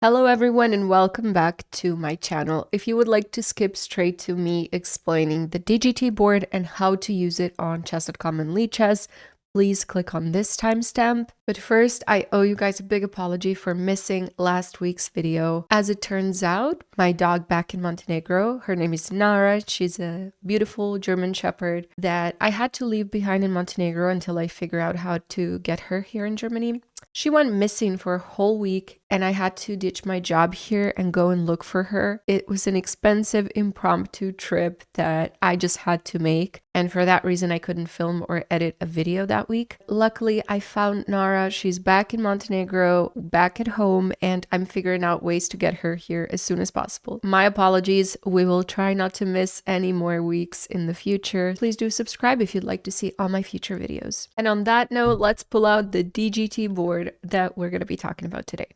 Hello everyone and welcome back to my channel. If you would like to skip straight to me explaining the DGT board and how to use it on chess.com and Lichess, please click on this timestamp. But first, I owe you guys a big apology for missing last week's video. As it turns out, my dog back in Montenegro, her name is Nara, she's a beautiful German Shepherd that I had to leave behind in Montenegro until I figure out how to get her here in Germany. She went missing for a whole week and I had to ditch my job here and go and look for her. It was an expensive impromptu trip that I just had to make. And for that reason, I couldn't film or edit a video that week. Luckily, I found Nara. She's back in Montenegro, back at home, and I'm figuring out ways to get her here as soon as possible. My apologies. We will try not to miss any more weeks in the future. Please do subscribe if you'd like to see all my future videos. And on that note, let's pull out the DGT board that we're going to be talking about today.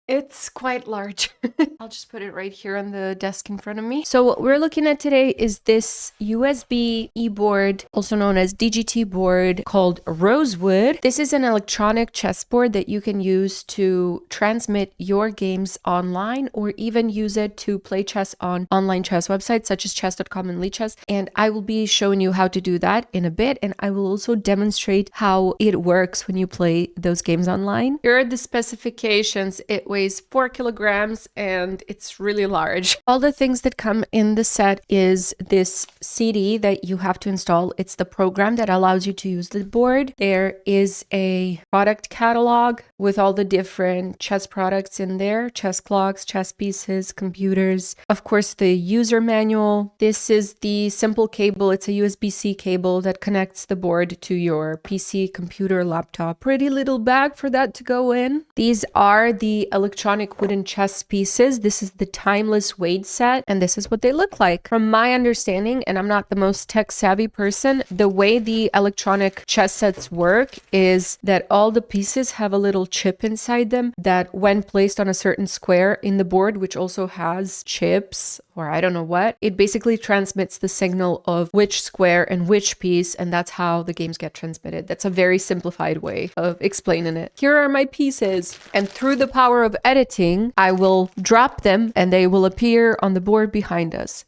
It's quite large. I'll just put it right here on the desk in front of me. So what we're looking at today is this USB e-board, also known as DGT board, called Rosewood. This is an electronic chessboard that you can use to transmit your games online or even use it to play chess on online chess websites such as chess.com and Lichess. And I will be showing you how to do that in a bit. And I will also demonstrate how it works when you play those games online. Here are the specifications. It weighs 4 kilograms and it's really large. All the things that come in the set is this CD that you have to install. It's the program that allows you to use the board. There is a product catalog with all the different chess products in there, chess clocks, chess pieces, computers. Of course, the user manual. This is the simple cable. It's a USB-C cable that connects the board to your PC, computer, laptop. Pretty little bag for that to go in. These are the electronic wooden chess pieces. This is the timeless weight set, and this is what they look like. From my understanding, and I'm not the most tech savvy person, the way the electronic chess sets work is that all the pieces have a little chip inside them that when placed on a certain square in the board, which also has chips or I don't know what, it basically transmits the signal of which square and which piece, and that's how the games get transmitted. That's a very simplified way of explaining it. Here are my pieces, and through the power of editing, I will drop them and they will appear on the board behind us.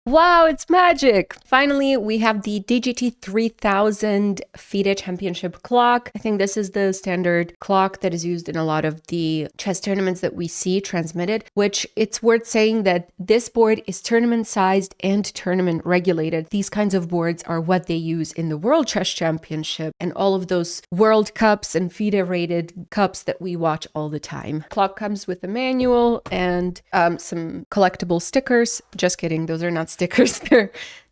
Wow, it's magic! Finally, we have the DGT 3000 FIDE Championship clock. I think this is the standard clock that is used in a lot of the chess tournaments that we see transmitted, which it's worth saying that this board is tournament sized and tournament regulated. These kinds of boards are what they use in the World Chess Championship and all of those World Cups and FIDE rated cups that we watch all the time. Clock comes with a manual and some collectible stickers. Just kidding, those are not stickers.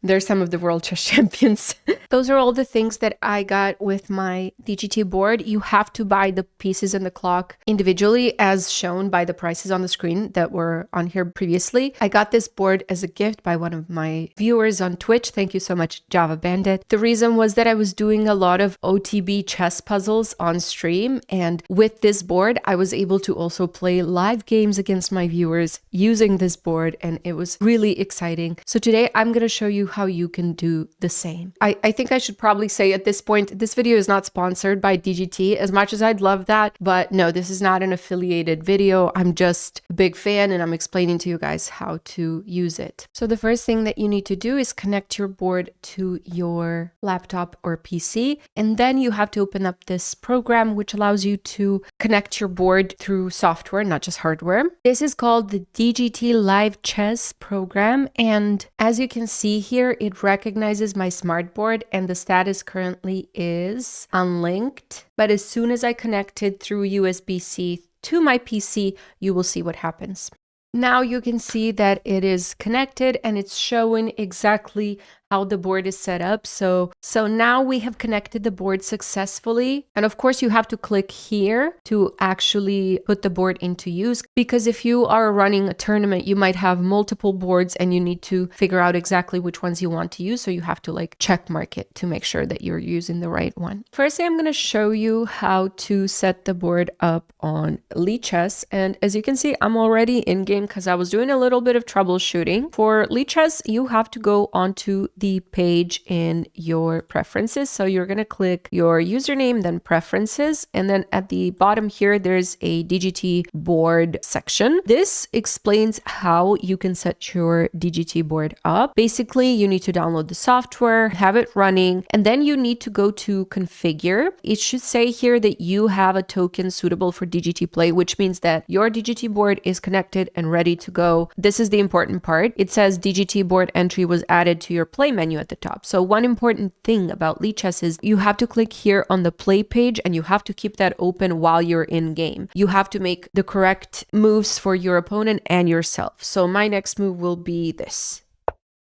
They're some of the World Chess Champions. Those are all the things that I got with my DGT board. You have to buy the pieces and the clock individually as shown by the prices on the screen that were on here previously. I got this board as a gift by one of my viewers on Twitch. Thank you so much, Java Bandit. The reason was that I was doing a lot of OTB chess puzzles on stream, and with this board, I was able to also play live games against my viewers using this board, and it was really exciting. So today I'm going to show you how you can do the same. I think I should probably say at this point, this video is not sponsored by DGT, as much as I'd love that, but no, this is not an affiliated video. I'm just a big fan and I'm explaining to you guys how to use it. So the first thing that you need to do is connect your board to your laptop or PC, and then you have to open up this program which allows you to connect your board through software, not just hardware. This is called the DGT LiveChess program, and as you can see here, it recognizes my smart board and the status currently is unlinked. But as soon as I connect it through USB-C to my PC, you will see what happens. Now you can see that it is connected and it's showing exactly how the board is set up. So now we have connected the board successfully. And of course you have to click here to actually put the board into use, because if you are running a tournament, you might have multiple boards and you need to figure out exactly which ones you want to use. So you have to like check mark it to make sure that you're using the right one. Firstly, I'm going to show you how to set the board up on Lichess. And as you can see, I'm already in game because I was doing a little bit of troubleshooting. For Lichess, you have to go onto the the page in your preferences. So you're going to click your username, then preferences, and then at the bottom here, there's a DGT board section. This explains how you can set your DGT board up. Basically, you need to download the software, have it running, and then you need to go to configure. It should say here that you have a token suitable for DGT play, which means that your DGT board is connected and ready to go. This is the important part. It says DGT board entry was added to your play menu at the top. So one important thing about Lichess is you have to click here on the play page and you have to keep that open while you're in game. You have to make the correct moves for your opponent and yourself. So my next move will be this.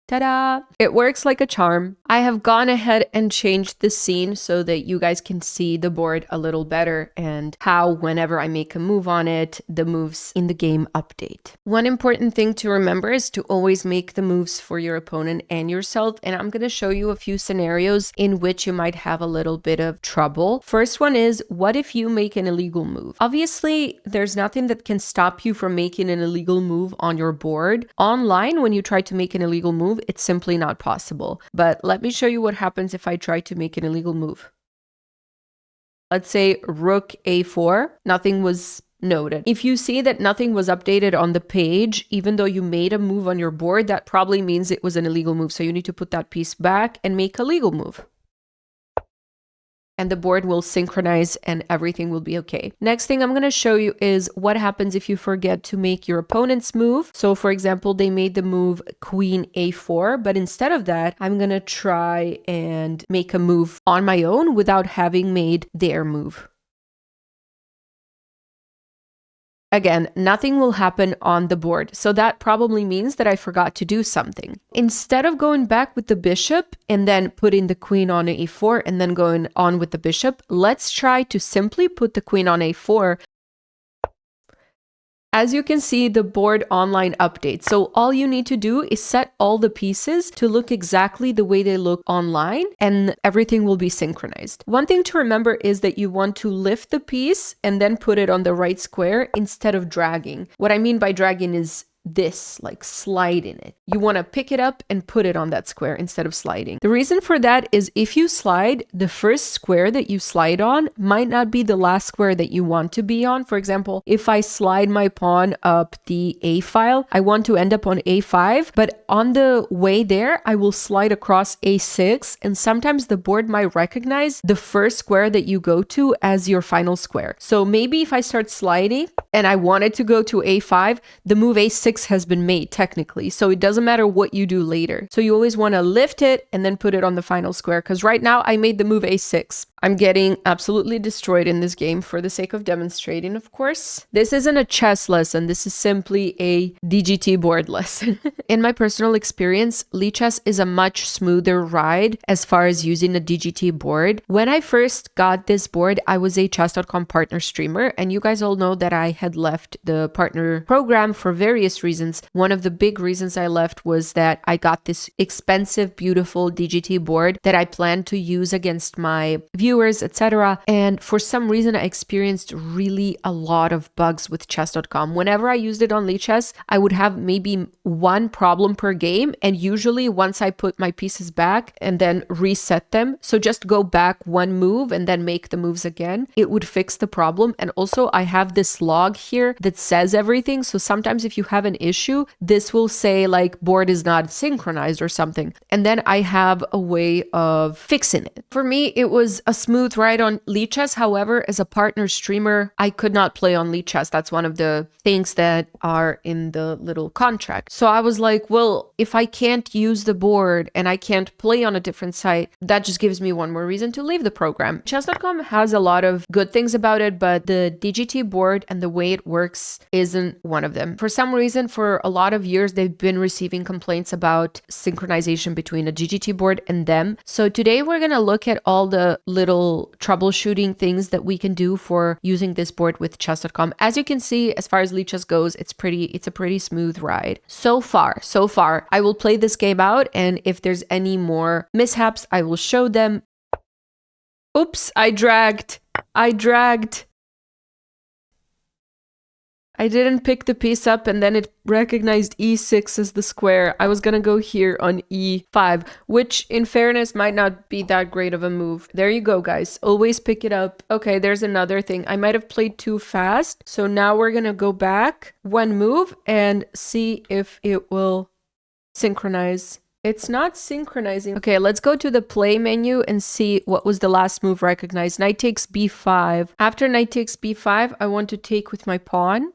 Ta-da! It works like a charm. I have gone ahead and changed the scene so that you guys can see the board a little better and how whenever I make a move on it, the moves in the game update. One important thing to remember is to always make the moves for your opponent and yourself, and I'm going to show you a few scenarios in which you might have a little bit of trouble. First one is, what if you make an illegal move? Obviously, there's nothing that can stop you from making an illegal move on your board. Online, when you try to make an illegal move, it's simply not possible. But let me show you what happens if I try to make an illegal move. Let's say rook a4, nothing was noted. If you see that nothing was updated on the page, even though you made a move on your board, that probably means it was an illegal move. So you need to put that piece back and make a legal move. And the board will synchronize and everything will be okay. Next thing I'm going to show you is what happens if you forget to make your opponent's move. So for example, they made the move queen a4, but instead of that, I'm going to try and make a move on my own without having made their move. Again, nothing will happen on the board, so that probably means that I forgot to do something. Instead of going back with the bishop and then putting the queen on a4 and then going on with the bishop, let's try to simply put the queen on a4. As you can see, the board online updates. So all you need to do is set all the pieces to look exactly the way they look online and everything will be synchronized. One thing to remember is that you want to lift the piece and then put it on the right square instead of dragging. What I mean by dragging is this, like slide in it. You want to pick it up and put it on that square instead of sliding. The reason for that is if you slide, the first square that you slide on might not be the last square that you want to be on. For example, if I slide my pawn up the A file, I want to end up on A5, but on the way there, I will slide across A6, and sometimes the board might recognize the first square that you go to as your final square. So maybe if I start sliding and I wanted to go to A5, the move A6 has been made technically, so it doesn't matter what you do later. So you always want to lift it and then put it on the final square, because right now I made the move A6. I'm getting absolutely destroyed in this game for the sake of demonstrating, of course. This isn't a chess lesson, this is simply a DGT board lesson. In my personal experience, Lichess is a much smoother ride as far as using a DGT board. When I first got this board, I was a chess.com partner streamer, and you guys all know that I had left the partner program for various reasons. One of the big reasons I left was that I got this expensive, beautiful DGT board that I planned to use against my viewers, etc. And for some reason, I experienced really a lot of bugs with chess.com. Whenever I used it on Lichess, I would have maybe one problem per game. And usually once I put my pieces back and then reset them, so just go back one move and then make the moves again, it would fix the problem. And also I have this log here that says everything. So sometimes if you have an issue, this will say like board is not synchronized or something. And then I have a way of fixing it. For me, it was a smooth ride on Lichess. However, as a partner streamer, I could not play on Lichess. That's one of the things that are in the little contract. So I was like, well, if I can't use the board and I can't play on a different site, that just gives me one more reason to leave the program. Chess.com has a lot of good things about it, but the DGT board and the way it works isn't one of them. For some reason, for a lot of years, they've been receiving complaints about synchronization between a DGT board and them. So today we're going to look at all the little troubleshooting things that we can do for using this board with chess.com. As you can see, as far as Lichess goes, it's a pretty smooth ride. So far. I will play this game out, and if there's any more mishaps, I will show them. Oops, I dragged. I didn't pick the piece up and then it recognized e6 as the square. I was gonna go here on e5, which in fairness might not be that great of a move. There you go, guys. Always pick it up. Okay, there's another thing. I might have played too fast. So now we're gonna go back one move and see if it will synchronize. It's not synchronizing. Okay, let's go to the play menu and see what was the last move recognized. Knight takes b5. After knight takes b5, I want to take with my pawn.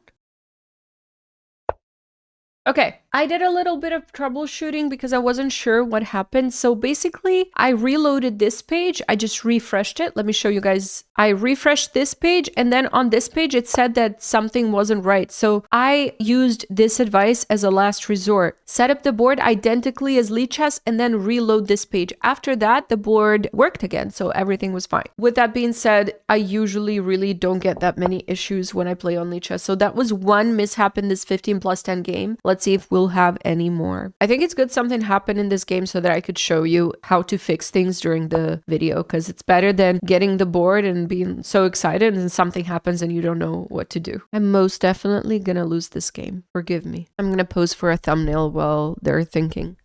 Okay, I did a little bit of troubleshooting because I wasn't sure what happened. So basically, I reloaded this page. I just refreshed it. Let me show you guys. I refreshed this page, and then on this page, it said that something wasn't right. So I used this advice as a last resort. Set up the board identically as Lichess and then reload this page. After that, the board worked again, so everything was fine. With that being said, I usually really don't get that many issues when I play on Lichess. So that was one mishap in this 15+10 game. Let's see if we'll have any more. I think it's good something happened in this game so that I could show you how to fix things during the video, because it's better than getting the board and being so excited and something happens and you don't know what to do. I'm most definitely gonna lose this game. Forgive me. I'm gonna pose for a thumbnail while they're thinking.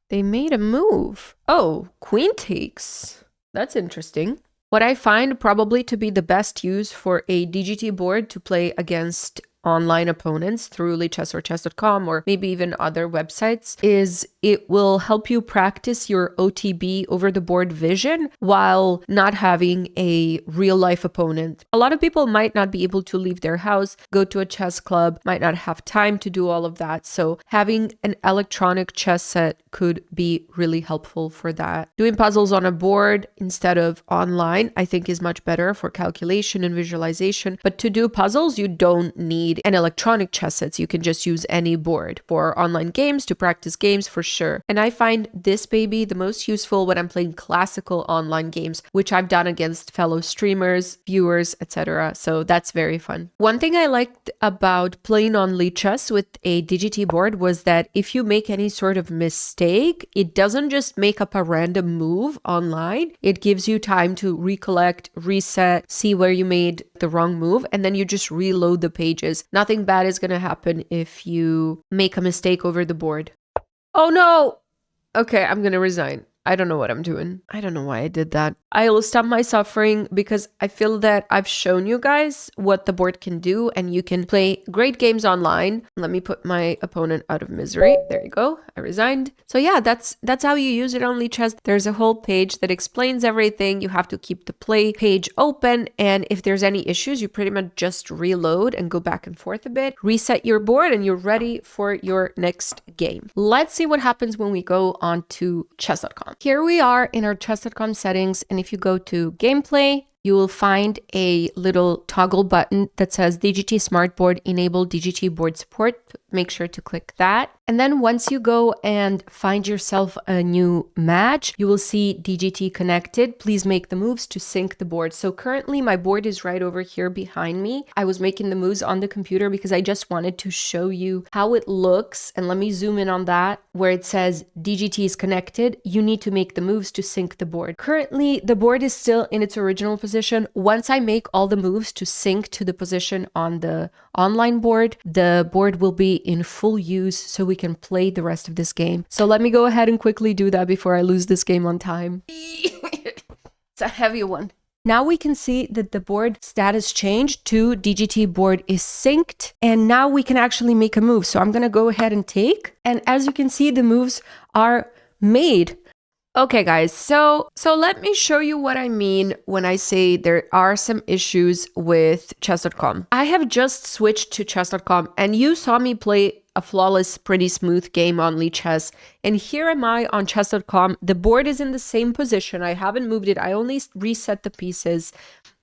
They made a move. Oh, queen takes. That's interesting. What I find probably to be the best use for a DGT board to play against online opponents through Lichess or chess.com or maybe even other websites is it will help you practice your OTB over the board vision while not having a real life opponent. A lot of people might not be able to leave their house, go to a chess club, might not have time to do all of that. So having an electronic chess set could be really helpful for that. Doing puzzles on a board instead of online, I think is much better for calculation and visualization. But to do puzzles, you don't need an electronic chess sets. You can just use any board for online games, to practice games for sure. And I find this baby the most useful when I'm playing classical online games, which I've done against fellow streamers, viewers, etc. So that's very fun. One thing I liked about playing on Lichess with a DGT board was that if you make any sort of mistake, it doesn't just make up a random move online. It gives you time to recollect, reset, see where you made the wrong move, and then you just reload the pages. Nothing bad is going to happen if you make a mistake over the board. Oh no! Okay, I'm going to resign. I don't know what I'm doing. I don't know why I did that. I will stop my suffering because I feel that I've shown you guys what the board can do and you can play great games online. Let me put my opponent out of misery. There you go. I resigned. So yeah, that's how you use it on Lichess. There's a whole page that explains everything. You have to keep the play page open, and if there's any issues, you pretty much just reload and go back and forth a bit, reset your board, and you're ready for your next game. Let's see what happens when we go on to chess.com. Here we are in our chess.com settings, and if you go to gameplay, you will find a little toggle button that says DGT Smart Board Enable DGT Board Support. Make sure to click that. And then once you go and find yourself a new match, you will see DGT connected. Please make the moves to sync the board. So currently my board is right over here behind me. I was making the moves on the computer because I just wanted to show you how it looks. And let me zoom in on that where it says DGT is connected. You need to make the moves to sync the board. Currently, the board is still in its original position. Once I make all the moves to sync to the position on the online board, the board will be in full use so we can play the rest of this game. So let me go ahead and quickly do that before I lose this game on time. It's a heavy one. Now we can see that the board status changed to DGT board is synced, and now we can actually make a move. So I'm going to go ahead and take, and as you can see, the moves are made. Okay guys, so let me show you what I mean when I say there are some issues with chess.com. I have just switched to chess.com and you saw me play a flawless, pretty smooth game on Lichess. And here am I on chess.com. The board is in the same position. I haven't moved it. I only reset the pieces.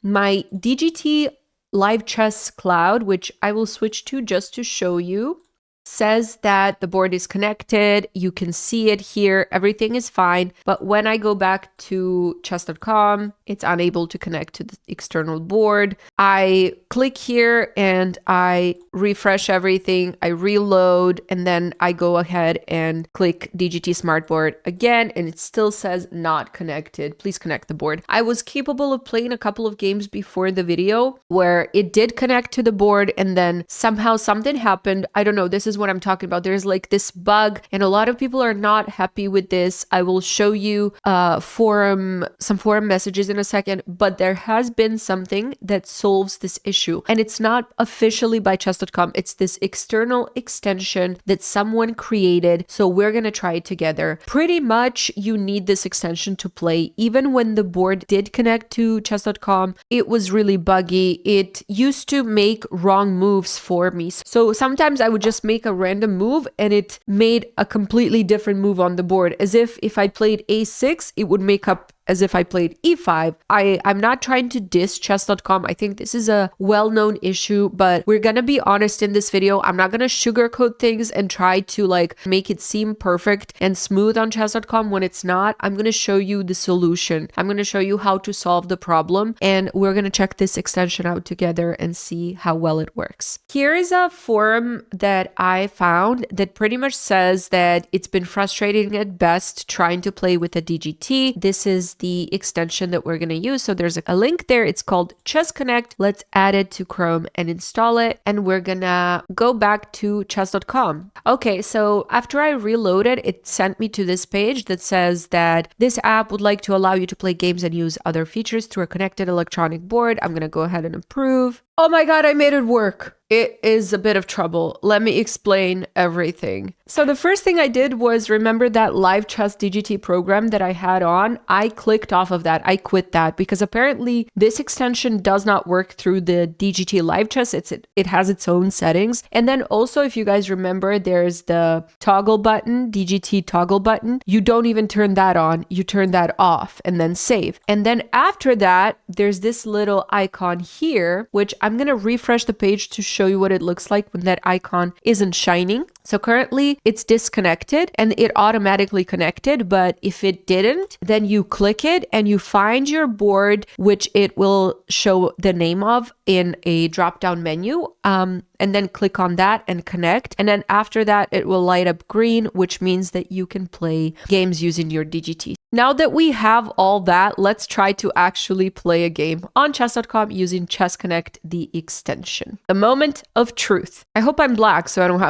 My DGT LiveChess Cloud, which I will switch to just to show you, says that the board is connected. You can see it here. Everything is fine. But when I go back to chess.com, It's unable to connect to the external board. I click here and I refresh everything. I reload and then I go ahead and click DGT Smartboard again, and it still says not connected. Please connect the board. I was capable of playing a couple of games before the video where it did connect to the board and then somehow something happened. I don't know. This is what I'm talking about. There's like this bug and a lot of people are not happy with this. I will show you some forum messages in a second, but there has been something that solves this issue, and it's not officially by chess.com. It's this external extension that someone created, so we're gonna try it together. Pretty much you need this extension to play. Even when the board did connect to chess.com, it was really buggy. It used to make wrong moves for me, so sometimes I would just make a random move and it made a completely different move on the board, as if I played a6, it would make up as if I played e5. I'm not trying to diss chess.com. I think this is a well-known issue, but we're gonna be honest in this video. I'm not gonna sugarcoat things and try to like make it seem perfect and smooth on chess.com when it's not. I'm gonna show you the solution. I'm gonna show you how to solve the problem, and we're gonna check this extension out together and see how well it works. Here is a forum that I found that pretty much says that it's been frustrating at best trying to play with a DGT. This is the extension that we're going to use. So there's a link there. It's called ChessConnect. Let's add it to Chrome and install it. And we're going to go back to chess.com. Okay, so after I reloaded, it sent me to this page that says that this app would like to allow you to play games and use other features through a connected electronic board. I'm going to go ahead and approve. Oh my God, I made it work. It is a bit of trouble. Let me explain everything. So the first thing I did was remember that LiveChess DGT program that I had on. I clicked off of that. I quit that because apparently this extension does not work through the DGT LiveChess. It has its own settings. And then also, if you guys remember, there's the toggle button, DGT toggle button. You don't even turn that on. You turn that off and then save. And then after that, there's this little icon here, which I'm going to refresh the page to show you what it looks like when that icon isn't shining. So currently it's disconnected and it automatically connected, but if it didn't, then you click it and you find your board, which it will show the name of in a drop-down menu, and then click on that and connect. And then after that, it will light up green, which means that you can play games using your DGT. Now that we have all that, let's try to actually play a game on chess.com using ChessConnect, the extension. The moment of truth. I hope I'm black so I don't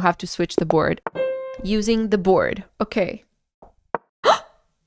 have to switch the board. Using the board. Okay.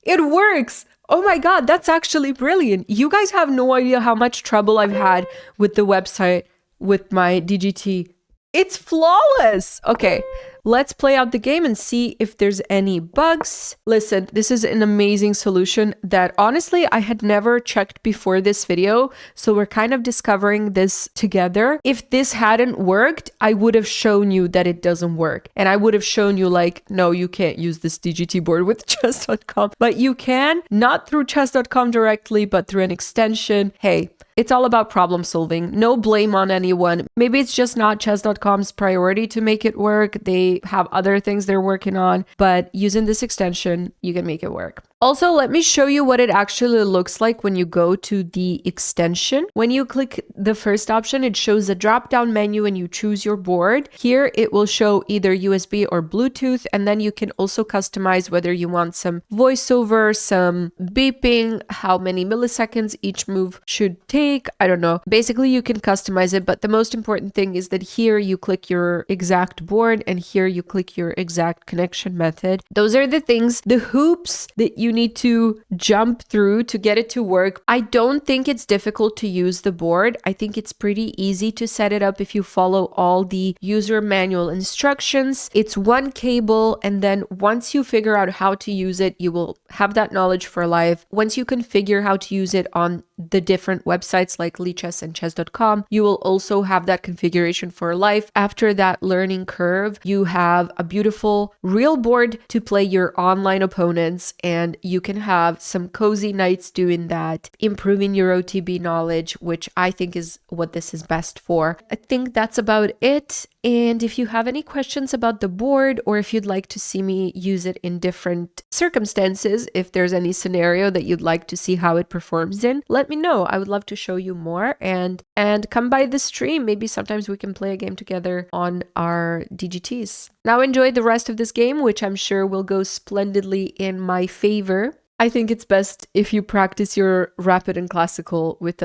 It works! Oh my God, that's actually brilliant. You guys have no idea how much trouble I've had with the website with my DGT. It's flawless! Okay, let's play out the game and see if there's any bugs. Listen, this is an amazing solution that honestly I had never checked before this video, so we're kind of discovering this together. If this hadn't worked, I would have shown you that it doesn't work. And I would have shown you like, no, you can't use this DGT board with chess.com. But you can, not through chess.com directly, but through an extension. Hey, it's all about problem solving. No blame on anyone. Maybe it's just not chess.com's priority to make it work. They have other things they're working on, but using this extension, you can make it work. Also, let me show you what it actually looks like when you go to the extension. When you click the first option, it shows a drop-down menu and you choose your board. Here, it will show either USB or Bluetooth, and then you can also customize whether you want some voiceover, some beeping, how many milliseconds each move should take. I don't know. Basically, you can customize it, but the most important thing is that here you click your exact board and here you click your exact connection method. Those are the things, the hoops that you need to jump through to get it to work. I don't think it's difficult to use the board. I think it's pretty easy to set it up if you follow all the user manual instructions. It's one cable, and then once you figure out how to use it, you will have that knowledge for life. Once you configure how to use it on the different websites like Lichess and chess.com, you will also have that configuration for life. After that learning curve, you have a beautiful real board to play your online opponents, and you can have some cozy nights doing that, improving your OTB knowledge, which I think is what this is best for. I think that's about it. And if you have any questions about the board, or if you'd like to see me use it in different circumstances, if there's any scenario that you'd like to see how it performs in, let me know. I would love to show you more, and come by the stream. Maybe sometimes we can play a game together on our DGTs. Now enjoy the rest of this game, which I'm sure will go splendidly in my favor. I think it's best if you practice your rapid and classical with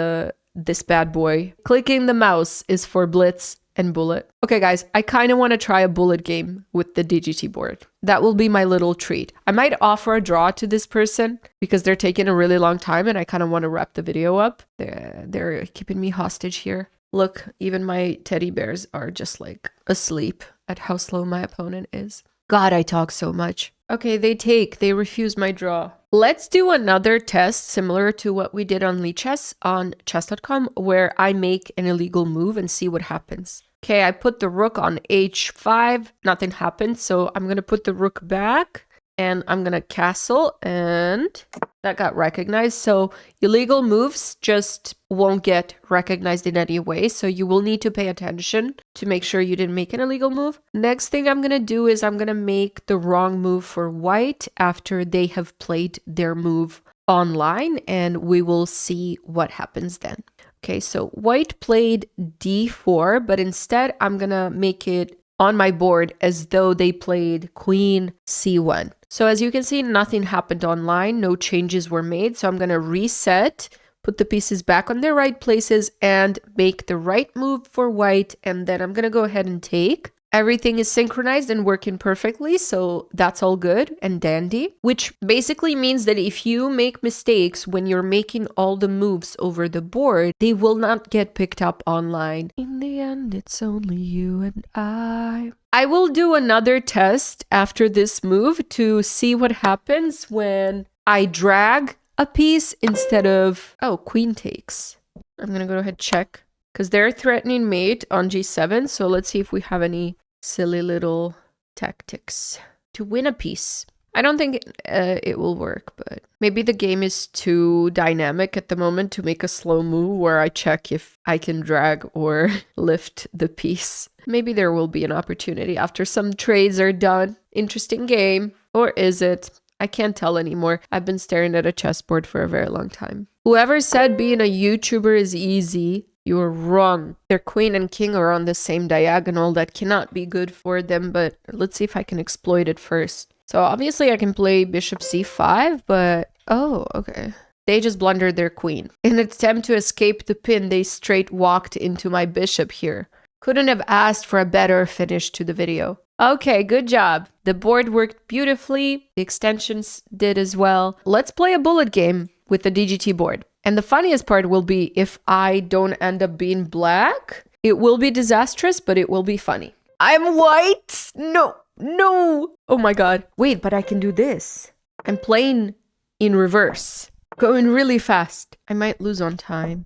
this bad boy. Clicking the mouse is for blitz and bullet. Okay guys, I kind of want to try a bullet game with the DGT board. That will be my little treat. I might offer a draw to this person because they're taking a really long time and I kind of want to wrap the video up. They're keeping me hostage here. Look, even my teddy bears are just like asleep at how slow my opponent is. God, I talk so much. Okay, they refuse my draw. Let's do another test similar to what we did on Lichess on chess.com, where I make an illegal move and see what happens. Okay, I put the rook on h5, nothing happened, so I'm gonna put the rook back and I'm gonna castle, and that got recognized. So illegal moves just won't get recognized in any way, so you will need to pay attention to make sure you didn't make an illegal move. Next thing I'm gonna do is I'm gonna make the wrong move for white after they have played their move online, and we will see what happens then. Okay, so white played d4, but instead I'm gonna make it on my board as though they played queen c1. So as you can see, nothing happened online, no changes were made. So I'm gonna reset, put the pieces back on their right places and make the right move for white. And then I'm gonna go ahead and take. Everything is synchronized and working perfectly, so that's all good and dandy, which basically means that if you make mistakes when you're making all the moves over the board, they will not get picked up online. In the end, it's only you and I. I will do another test after this move to see what happens when I drag a piece instead of, oh, queen takes. I'm gonna go ahead and check, because they're threatening mate on g7, so let's see if we have any silly little tactics to win a piece. I don't think it will work, but maybe the game is too dynamic at the moment to make a slow move where I check if I can drag or lift the piece. Maybe there will be an opportunity after some trades are done. Interesting game. Or is it? I can't tell anymore. I've been staring at a chessboard for a very long time. Whoever said being a YouTuber is easy, you're wrong. Their queen and king are on the same diagonal. That cannot be good for them, but let's see if I can exploit it first. So obviously I can play bishop c5, but oh, okay. They just blundered their queen. In an attempt to escape the pin, they straight walked into my bishop here. Couldn't have asked for a better finish to the video. Okay, good job. The board worked beautifully. The extensions did as well. Let's play a bullet game with the DGT board. And the funniest part will be if I don't end up being black, it will be disastrous, but it will be funny. I'm white! No, no! Oh my god. Wait, but I can do this. I'm playing in reverse. Going really fast. I might lose on time.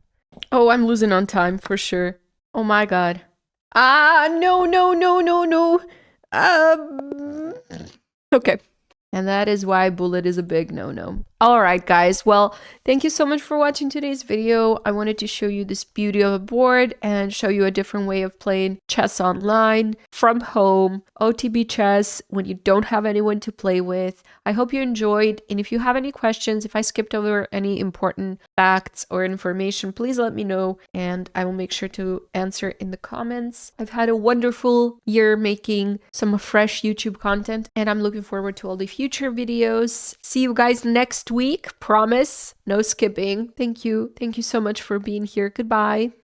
Oh, I'm losing on time for sure. Oh my god. Ah, no, no, no, no, no. Okay. And that is why bullet is a big no-no. All right, guys. Well, thank you so much for watching today's video. I wanted to show you this beauty of a board and show you a different way of playing chess online, from home, OTB chess, when you don't have anyone to play with. I hope you enjoyed. And if you have any questions, if I skipped over any important facts or information, please let me know and I will make sure to answer in the comments. I've had a wonderful year making some fresh YouTube content and I'm looking forward to all the future videos. See you guys next week. Promise, no skipping. Thank you. Thank you so much for being here. Goodbye.